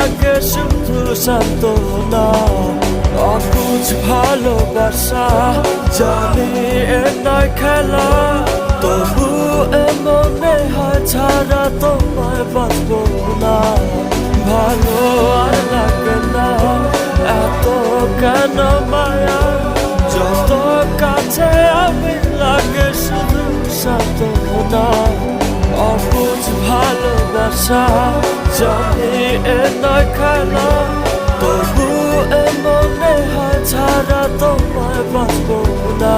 লাগে শুধু সান্ত্বনা, অবুঝ ভালোবাসা জানি এ নয় খেলা। তবু এ মনে হয় ছাড়া তোমায় বাঁচবো না। ভালো আর লাগে না এত কেন মায়া, যত কাছে আমি লাগে শুধু সান্ত্বনা। অবুঝ ভালোবাসা জানি এ নয় খেলা, তবু এ মনে হয় ছাড়া তোমায় বাঁচবো না।